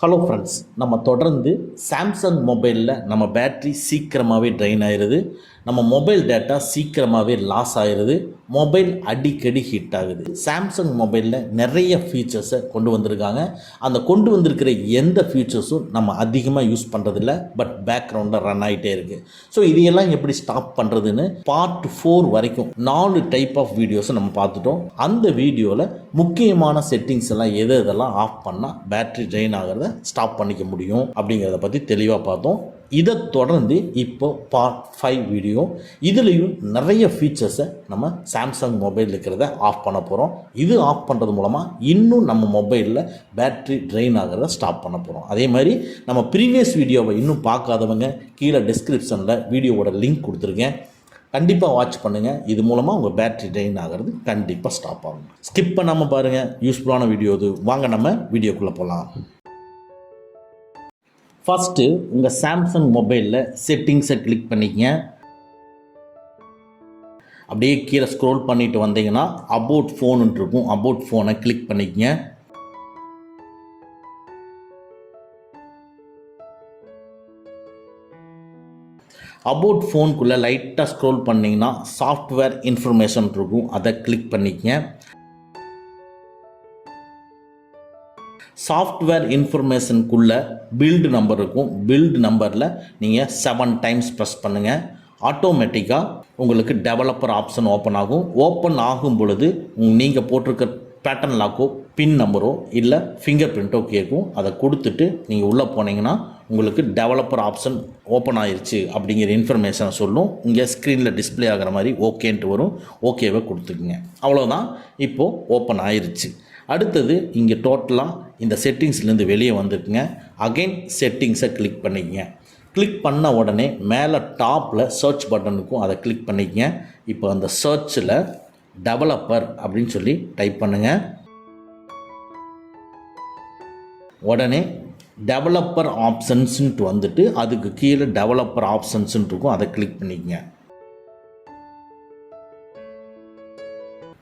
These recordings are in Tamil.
ஹலோ ஃப்ரெண்ட்ஸ், நம்ம தொடர்ந்து சாம்சங் மொபைலில் நம்ம பேட்ரி சீக்கிரமாகவே ட்ரைன் ஆயிடுது, நம்ம மொபைல் டேட்டா சீக்கிரமாகவே லாஸ் ஆயிடுது, மொபைல் அடிக்கடி ஹீட் ஆகுது. சாம்சங் மொபைலில் நிறைய ஃபீச்சர்ஸை கொண்டு வந்திருக்காங்க. அந்த கொண்டு வந்திருக்கிற எந்த ஃபீச்சர்ஸும் நம்ம அதிகமாக யூஸ் பண்ணுறதில்ல, பட் பேக்ரவுண்டில் ரன் ஆகிட்டே இருக்குது. ஸோ இதையெல்லாம் எப்படி ஸ்டாப் பண்ணுறதுன்னு பார்ட் 4 வரைக்கும் 4 டைப் ஆஃப் வீடியோஸை நம்ம பார்த்துட்டோம். அந்த வீடியோவில் முக்கியமான செட்டிங்ஸ் எல்லாம் எதெல்லாம் ஆஃப் பண்ணால் பேட்ரி ட்ரைன் ஆகிறத ஸ்டாப் பண்ணிக்க முடியும் அப்படிங்கிறத பற்றி தெளிவாக பார்த்தோம். இதை தொடர்ந்து இப்போ பார்ட் 5 வீடியோ, இதுலேயும் நிறைய ஃபீச்சர்ஸை நம்ம சாம்சங் மொபைல் இருக்கிறத ஆஃப் பண்ண போகிறோம். இது ஆஃப் பண்ணுறது மூலமாக இன்னும் நம்ம மொபைலில் பேட்ரி ட்ரெயின் ஆகிறத ஸ்டாப் பண்ண போகிறோம். அதே மாதிரி நம்ம ப்ரீவியஸ் வீடியோவை இன்னும் பார்க்காதவங்க கீழே டிஸ்கிரிப்ஷனில் வீடியோவோட லிங்க் கொடுத்துருக்கேன், கண்டிப்பாக வாட்ச் பண்ணுங்கள். இது மூலமாக உங்கள் பேட்ரி ட்ரெயின் ஆகிறது கண்டிப்பாக ஸ்டாப் ஆகும். ஸ்கிப் பண்ணாமல் பாருங்கள், யூஸ்ஃபுல்லான வீடியோ இது. வாங்க நம்ம வீடியோக்குள்ளே போகலாம். ஃபஸ்ட்டு உங்கள் சாம்சங் மொபைலில் செட்டிங்ஸை கிளிக் பண்ணிக்கங்க. அப்படியே கீழே ஸ்க்ரோல் பண்ணிட்டு வந்தீங்கன்னா அபவுட் ஃபோனுன்னு இருக்கும், அபவுட் ஃபோனை கிளிக் பண்ணிக்கங்க. அபவுட் ஃபோனுக்குள்ளே லைட்டாக ஸ்க்ரோல் பண்ணிங்கன்னா சாஃப்ட்வேர் இன்ஃபர்மேஷன் இருக்கும், அதை கிளிக் பண்ணிக்கங்க. சாஃப்ட்வேர் இன்ஃபர்மேஷனுக்குள்ளே பில்டு நம்பர் இருக்கும், பில்டு நம்பரில் நீங்கள் 7 டைம்ஸ் ப்ரெஸ் பண்ணுங்கள். ஆட்டோமேட்டிக்காக உங்களுக்கு டெவலப்பர் ஆப்ஷன் ஓப்பன் ஆகும். ஓப்பன் ஆகும் பொழுது நீங்கள் போட்டிருக்க பேட்டர்ன் லாக்கோ பின் நம்பரோ இல்லை ஃபிங்கர் பிரிண்ட்டோ கேட்கும். அதை கொடுத்துட்டு நீங்கள் உள்ளே போனீங்கன்னா உங்களுக்கு டெவலப்பர் ஆப்ஷன் ஓப்பன் ஆயிடுச்சு அப்படிங்கிற இன்ஃபர்மேஷனை சொல்லும். இங்கே ஸ்க்ரீனில் டிஸ்பிளே ஆகிற மாதிரி ஓகேன்ட்டு வரும். ஓகேவை கொடுத்துக்குங்க. அவ்வளோதான், இப்போது ஓப்பன் ஆயிடுச்சு. அடுத்தது இங்கே டோட்டலாக இந்த செட்டிங்ஸ்லேருந்து வெளியே வந்துருக்குங்க. அகைன் செட்டிங்ஸை கிளிக் பண்ணிக்கங்க. கிளிக் பண்ண உடனே மேலே டாப்பில் சர்ச் பட்டன் இருக்கும், அதை கிளிக் பண்ணிக்கங்க. இப்போ அந்த சர்ச்சில் டெவலப்பர் அப்படின்னு சொல்லி டைப் பண்ணுங்கள். உடனே டெவலப்பர் ஆப்ஷன்ஸுன்ட்டு வந்துட்டு அதுக்கு கீழே டெவலப்பர் ஆப்ஷன்ஸுன்ட்டு இருக்கும், அதை கிளிக் பண்ணிக்கங்க.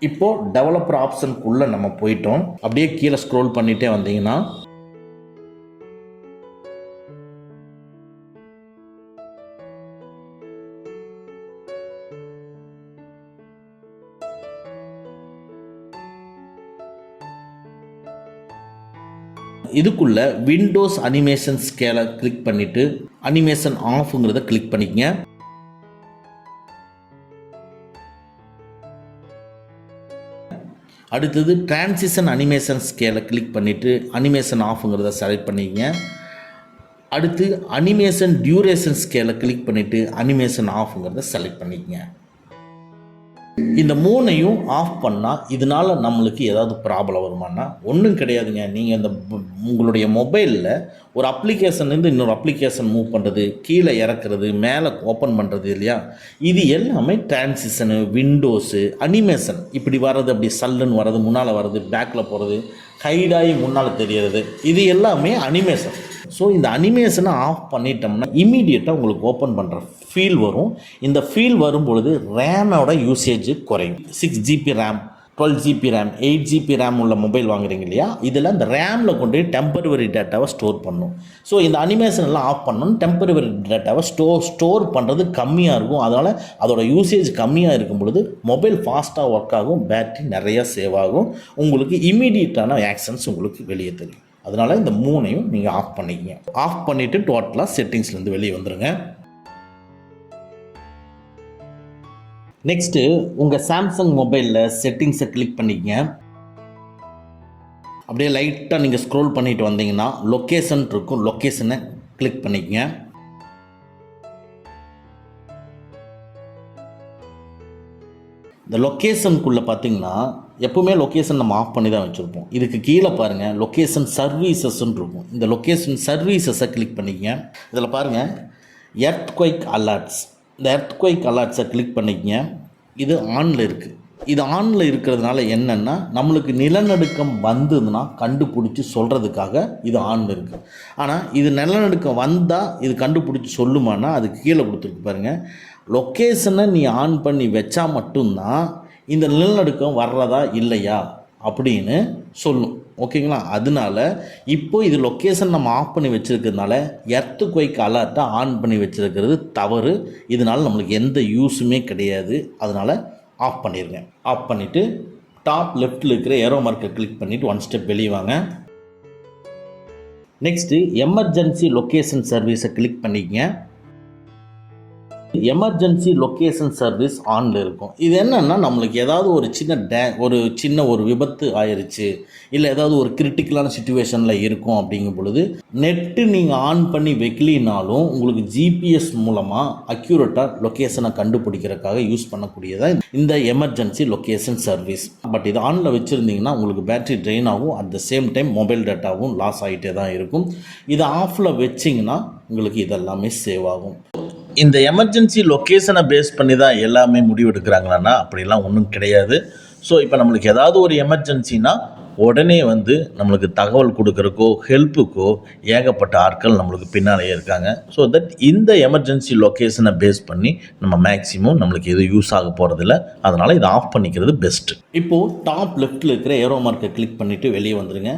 இப்போது டெவலப்பர் ஆப்ஷனுக்குள்ளே நம்ம போயிட்டோம். அப்படியே கீழே ஸ்க்ரோல் பண்ணிகிட்டே வந்தீங்கன்னா இதுக்குள்ள விண்டோஸ் அனிமேஷன் ஸ்கேலை கிளிக் பண்ணிவிட்டு அனிமேஷன் ஆஃப்ங்கிறத கிளிக் பண்ணிக்கங்க. அடுத்தது டிரான்சிஷன் அனிமேஷன் ஸ்கேலை கிளிக் பண்ணிவிட்டு அனிமேஷன் ஆஃப்ங்கிறத செலக்ட் பண்ணிக்கங்க. அடுத்து அனிமேஷன் டியூரேஷன் ஸ்கேலை கிளிக் பண்ணிவிட்டு அனிமேஷன் ஆஃப்ங்கிறத செலக்ட் பண்ணிக்கங்க. இந்த 3ஐயும் ஆஃப் பண்ணால் இதனால் நம்மளுக்கு ஏதாவது ப்ராப்ளம் வருமானா? ஒன்றும் கிடையாதுங்க. நீங்கள் இந்த உங்களுடைய மொபைலில் ஒரு அப்ளிகேஷன்லேருந்து இன்னொரு அப்ளிகேஷன் மூவ் பண்ணுறது, கீழே இறக்குறது, மேலே ஓப்பன் பண்ணுறது இல்லையா, இது எல்லாமே டிரான்சிஷனு, விண்டோஸு, அனிமேஷன் இப்படி வர்றது, அப்படி சல்லுன்னு வர்றது, முன்னால் வர்றது, பேக்கில் போகிறது, ஹைடாகி முன்னால் தெரியறது, இது எல்லாமே அனிமேஷன். ஸோ இந்த அனிமேஷனை ஆஃப் பண்ணிட்டோம்னா இம்மீடியட்டாக உங்களுக்கு ஓப்பன் பண்ணுற ஃபீல் வரும். இந்த ஃபீல் வரும்பொழுது ரேமோட யூசேஜ் குறையும். 6 GB RAM, 12 GB RAM, 8 GB RAM உள்ள மொபைல் வாங்குறீங்க இல்லையா, இதில் இந்த ரேமில் கொண்டு போய் டெம்பரவரி டேட்டாவை ஸ்டோர் பண்ணும். ஸோ இந்த அனிமேஷன் எல்லாம் ஆஃப் பண்ணணும், டெம்பரவரி டேட்டாவை ஸ்டோர் பண்ணுறது கம்மியாக இருக்கும். அதனால் அதோட யூசேஜ் கம்மியாக இருக்கும் பொழுது மொபைல் ஃபாஸ்ட்டாக ஒர்க் ஆகும், பேட்ரி நிறையா சேவ் ஆகும், உங்களுக்கு இம்மீடியட்டான ஆக்ஷன்ஸ் உங்களுக்கு வெளியே தெரியும். அதனால் இந்த 3ஐயும் நீங்கள் ஆஃப் பண்ணிக்கங்க. ஆஃப் பண்ணிவிட்டு டோட்டலாக செட்டிங்ஸ்லேருந்து வெளியே வந்துடுங்க. நெக்ஸ்ட்டு உங்கள் சாம்சங் மொபைலில் செட்டிங்ஸை கிளிக் பண்ணிக்கங்க. அப்படியே லைட்டாக நீங்கள் ஸ்க்ரோல் பண்ணிட்டு வந்தீங்கன்னா லொக்கேஷன் இருக்கும், லொக்கேஷனை கிளிக் பண்ணிக்கங்க. இந்த லொக்கேஷனுக்குள்ளே பார்த்தீங்கன்னா எப்போவுமே லொக்கேஷன் நம்ம ஆஃப் பண்ணி தான் வச்சுருப்போம். இதுக்கு கீழே பாருங்கள் லொக்கேஷன் சர்வீசஸ்ன்னு இருக்கும். இந்த லொக்கேஷன் சர்வீசஸை கிளிக் பண்ணிக்கங்க. இதில் பாருங்கள் எர்த்குவைக் அலர்ட்ஸ், இந்த எர்த்குவைக் அலர்ட்ஸை கிளிக் பண்ணிக்கங்க. இது ஆனில் இருக்குது. இது ஆனில் இருக்கிறதுனால என்னென்னா நம்மளுக்கு நிலநடுக்கம் வந்ததுன்னா கண்டுபிடிச்சி சொல்கிறதுக்காக இது ஆனில் இருக்குது. ஆனால் இது நிலநடுக்கம் வந்தால் இது கண்டுபிடிச்சி சொல்லுமானா அதுக்கு கீழே கொடுத்துருக்கு பாருங்கள். லொக்கேஷனை நீ ஆன் பண்ணி வச்சா மட்டும்தான் இந்த நிலநடுக்கம் வர்றதா இல்லையா அப்படின்னு சொல்லும். ஓகேங்களா. அதனால இப்போ இது லொக்கேஷன் நம்ம ஆஃப் பண்ணி வச்சுருக்கிறதுனால எர்த்குவைக் அலர்ட்டை ஆன் பண்ணி வச்சுருக்கிறது தவறு. இதனால் நம்மளுக்கு எந்த யூஸுமே கிடையாது. அதனால் ஆஃப் பண்ணிடுங்க. ஆஃப் பண்ணிவிட்டு டாப் லெஃப்ட்டில் இருக்கிற ஏரோ மார்க்கை கிளிக் பண்ணிவிட்டு 1 ஸ்டெப் வெளியே வாங்க. நெக்ஸ்ட்டு எமர்ஜென்சி லொக்கேஷன் சர்வீஸை கிளிக் பண்ணிக்கங்க. எமர்ஜென்சி லொக்கேஷன் சர்வீஸ் ஆனில் இருக்கும். இது என்னென்னா நம்மளுக்கு ஏதாவது ஒரு சின்ன விபத்து ஆயிடுச்சு, இல்லை ஏதாவது ஒரு கிரிட்டிக்கலான சுச்சுவேஷனில் இருக்கும் அப்படிங்கும் பொழுது நெட்டு நீங்கள் ஆன் பண்ணி வைக்கலினாலும் உங்களுக்கு ஜிபிஎஸ் மூலமாக அக்யூரேட்டாக லொக்கேஷனை கண்டுபிடிக்கிறதுக்காக யூஸ் பண்ணக்கூடியதாக இந்த எமர்ஜென்சி லொக்கேஷன் சர்வீஸ். பட் இது ஆனில் வச்சுருந்தீங்கன்னா உங்களுக்கு பேட்டரி ட்ரெயின் ஆகும், at the same time mobile டேட்டாவும் லாஸ் ஆகிட்டே தான் இருக்கும். இதை ஆஃபில் வச்சிங்கன்னா உங்களுக்கு இதெல்லாமே சேவ் ஆகும். இந்த எமர்ஜென்சி லொக்கேஷனை பேஸ் பண்ணி தான் எல்லாமே முடிவெடுக்கிறாங்களான்னா அப்படிலாம் ஒன்றும் கிடையாது. ஸோ இப்போ நம்மளுக்கு ஏதாவது ஒரு எமர்ஜென்சினா உடனே நம்மளுக்கு தகவல் கொடுக்குறக்கோ ஹெல்ப்புக்கோ ஏகப்பட்ட ஆட்கள் நம்மளுக்கு பின்னாலேயே இருக்காங்க. ஸோ தட் இந்த எமர்ஜென்சி லொக்கேஷனை பேஸ் பண்ணி நம்ம மேக்ஸிமம் நம்மளுக்கு எதுவும் யூஸ் ஆக போகிறதில்ல. அதனால் இதை ஆஃப் பண்ணிக்கிறது பெஸ்ட்டு. இப்போது டாப் லெஃப்ட்டில் இருக்கிற ஏரோ மார்க்கை கிளிக் பண்ணிவிட்டு வெளியே வந்துடுங்க.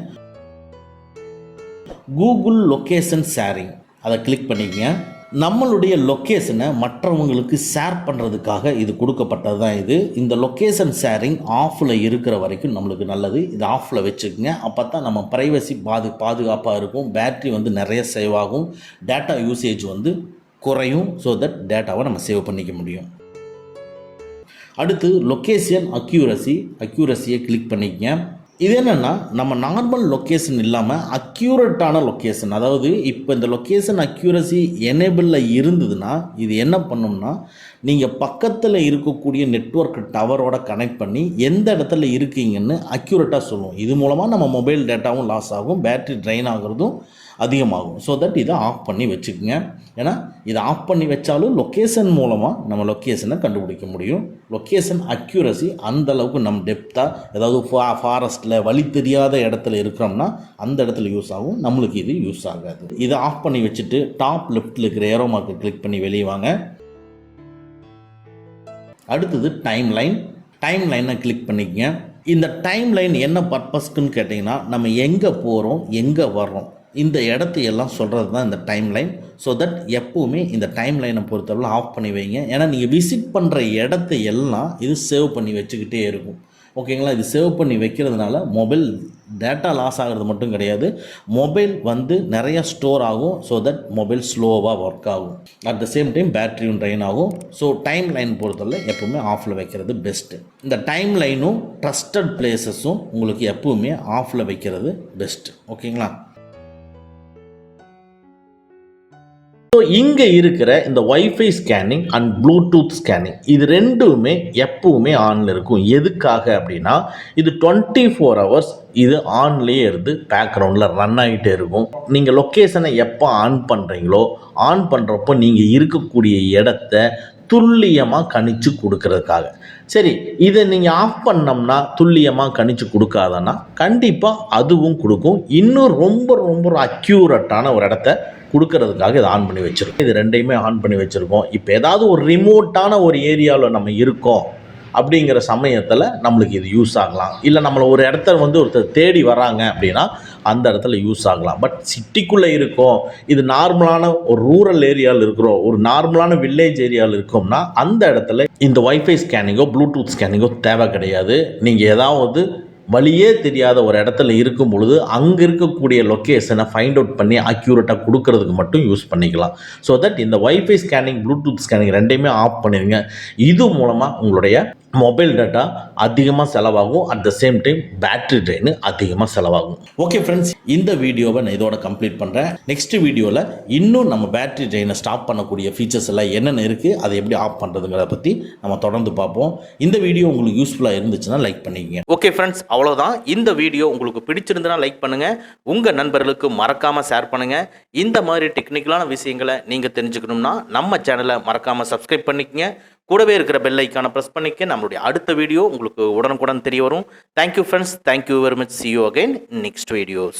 கூகுள் லொக்கேஷன் ஷேரிங் அதை கிளிக் பண்ணிக்கங்க. நம்மளுடைய லொக்கேஷனை மற்றவங்களுக்கு ஷேர் பண்ணுறதுக்காக இது கொடுக்கப்பட்டது தான் இது. இந்த லொக்கேஷன் ஷேரிங் ஆஃபில் இருக்கிற வரைக்கும் நம்மளுக்கு நல்லது. இது ஆஃபில் வச்சுக்கோங்க. அப்போ தான் நம்ம ப்ரைவசி பாதுகாப்பாக இருக்கும். பேட்ரி நிறைய சேவ் ஆகும். டேட்டா யூசேஜ் குறையும். ஸோ தட் டேட்டாவை நம்ம சேவ் பண்ணிக்க முடியும். அடுத்து லொக்கேஷன் அக்யூரஸியை கிளிக் பண்ணிக்கங்க. இது என்னென்னா நம்ம நார்மல் லொக்கேஷன் இல்லாமல் அக்யூரேட்டான லொக்கேஷன், அதாவது இப்போ இந்த லொக்கேஷன் அக்யூரசி எனேபிளில் இருந்ததுன்னா இது என்ன பண்ணும்னா நீங்கள் பக்கத்தில் இருக்கக்கூடிய நெட்வொர்க் டவரோட கனெக்ட் பண்ணி எந்த இடத்துல இருக்கீங்கன்னு அக்யூரேட்டாக சொல்லுவோம். இது மூலமாக நம்ம மொபைல் டேட்டாவும் லாஸ் ஆகும், பேட்ரி ட்ரைன் ஆகிறதும் அதிகமாகும். ஸோ தட் இதை ஆஃப் பண்ணி வச்சுக்கோங்க. ஏன்னா இதை ஆஃப் பண்ணி வச்சாலும் லொக்கேஷன் மூலமாக நம்ம லொக்கேஷனை கண்டுபிடிக்க முடியும். லொக்கேஷன் அக்யூரசி அந்தளவுக்கு நம்ம டெப்த்தாக ஏதாவது ஃபாரஸ்ட்டில் வழி தெரியாத இடத்துல இருக்கிறோம்னா அந்த இடத்துல யூஸ் ஆகும். நம்மளுக்கு இது யூஸ் ஆகாது. இதை ஆஃப் பண்ணி வச்சுட்டு டாப் லெஃப்ட்டில் இருக்கிற ஏரோ மார்க்கை கிளிக் பண்ணி வெளியே வாங்க. அடுத்தது டைம் லைனை கிளிக் பண்ணிக்கங்க. இந்த டைம் லைன் என்ன பர்பஸ்க்குன்னு கேட்டிங்கன்னா நம்ம எங்கே போகிறோம் எங்கே வர்றோம் இந்த இடத்தையெல்லாம் சொல்கிறது தான் இந்த டைம் லைன். ஸோ தட் எப்போவுமே இந்த டைம் லைனை பொறுத்தவரை ஆஃப் பண்ணி வைங்க. ஏன்னா நீங்கள் விசிட் பண்ணுற இடத்தையெல்லாம் இது சேவ் பண்ணி வச்சுக்கிட்டே இருக்கும். ஓகேங்களா. இது சேவ் பண்ணி வைக்கிறதுனால மொபைல் டேட்டா லாஸ் ஆகிறது மட்டும் கிடையாது, மொபைல் நிறையா ஸ்டோர் ஆகும். ஸோ தட் மொபைல் ஸ்லோவாக ஒர்க் ஆகும். அட் த சேம் டைம் பேட்டரியும் ட்ரைன் ஆகும். ஸோ டைம் லைன் பொறுத்தவரை எப்போவுமே ஆஃபில் வைக்கிறது பெஸ்ட்டு. இந்த டைம் லைனும் ட்ரஸ்டட் பிளேசஸும் உங்களுக்கு எப்போவுமே ஆஃபில் வைக்கிறது பெஸ்ட்டு. ஓகேங்களா. ஸோ இங்கே இருக்கிற இந்த wifi scanning and Bluetooth scanning இது ரெண்டுமே எப்பவுமே ஆனில் இருக்கும். எதுக்காக அப்படின்னா இது 24 hours இது ஆன்லேயே இருந்து பேக்ரவுண்டில் ரன் ஆகிட்டே இருக்கும். நீங்கள் லொக்கேஷனை எப்போ ஆன் பண்ணுறீங்களோ ஆன் பண்ணுறப்போ நீங்கள் இருக்கக்கூடிய இடத்த துல்லியமாக கணிச்சு கொடுக்கறதுக்காக. சரி, இதை நீங்கள் ஆஃப் பண்ணோம்னா துல்லியமாக கணிச்சு கொடுக்காதன்னா கண்டிப்பாக அதுவும் கொடுக்கும். இன்னும் ரொம்ப ரொம்ப அக்யூரட்டான ஒரு இடத்த கொடுக்கறதுக்காக இதை ஆன் பண்ணி வச்சுருக்கோம். இது ரெண்டையுமே ஆன் பண்ணி வச்சுருக்கோம். இப்போ ஏதாவது ஒரு ரிமோட்டான ஒரு ஏரியாவில் நம்ம இருக்கோம் அப்படிங்கிற சமயத்தில் நம்மளுக்கு இது யூஸ் ஆகலாம். இல்லை நம்மளை ஒரு இடத்துல ஒருத்தர் தேடி வராங்க அப்படின்னா அந்த இடத்துல யூஸ் ஆகலாம். பட் சிட்டிக்குள்ளே இருக்கோம், இது நார்மலான ஒரு ரூரல் ஏரியாவில் இருக்கிறோம், ஒரு நார்மலான வில்லேஜ் ஏரியாவில் இருக்கோம்னா அந்த இடத்துல இந்த ஒய்ஃபை ஸ்கேனிங்கோ ப்ளூடூத் ஸ்கேனிங்கோ தேவை கிடையாது. நீங்கள் ஏதாவது வழியே தெரியாத ஒரு இடத்துல இருக்கும் பொழுது அங்கே இருக்கக்கூடிய லொக்கேஷனை ஃபைண்ட் அவுட் பண்ணி அக்யூரேட்டாக கொடுக்கறதுக்கு மட்டும் யூஸ் பண்ணிக்கலாம். ஸோ தட் இந்த ஒய்ஃபை ஸ்கேனிங் ப்ளூடூத் ஸ்கேனிங் ரெண்டையுமே ஆஃப் பண்ணிடுங்க. இது மூலமாக உங்களுடைய மொபைல் டேட்டா அதிகமாக செலவாகும். At the same time battery train அதிகமாக செலவாகும். ஓகே ஃப்ரெண்ட்ஸ், இந்த வீடியோவை நான் இதோட கம்ப்ளீட் பண்ணுறேன். நெக்ஸ்ட் வீடியோவில் இன்னும் நம்ம பேட்டரி ட்ரெயினை ஸ்டாப் பண்ணக்கூடிய ஃபீச்சர்ஸ் எல்லாம் என்னென்ன இருக்குது, அதை எப்படி ஆஃப் பண்ணுறதுங்கிறத பற்றி நம்ம தொடர்ந்து பார்ப்போம். இந்த வீடியோ உங்களுக்கு யூஸ்ஃபுல்லாக இருந்துச்சுன்னா லைக் பண்ணிக்கங்க. ஓகே ஃப்ரெண்ட்ஸ், அவ்வளோதான். இந்த வீடியோ உங்களுக்கு பிடிச்சிருந்துன்னா லைக் பண்ணுங்கள், உங்கள் நண்பர்களுக்கு மறக்காமல் ஷேர் பண்ணுங்கள். இந்த மாதிரி டெக்னிக்கலான விஷயங்களை நீங்கள் தெரிஞ்சுக்கணும்னா நம்ம சேனலை மறக்காமல் சப்ஸ்கிரைப் பண்ணிக்கங்க. கூடவே இருக்கிற பெல் ஐக்கானை ப்ரெஸ் பண்ணிக்க நம்மளுடைய அடுத்த வீடியோ உங்களுக்கு உடனுக்குடன் தெரிய வரும். Thank you friends, thank you very much. see you again in next videos.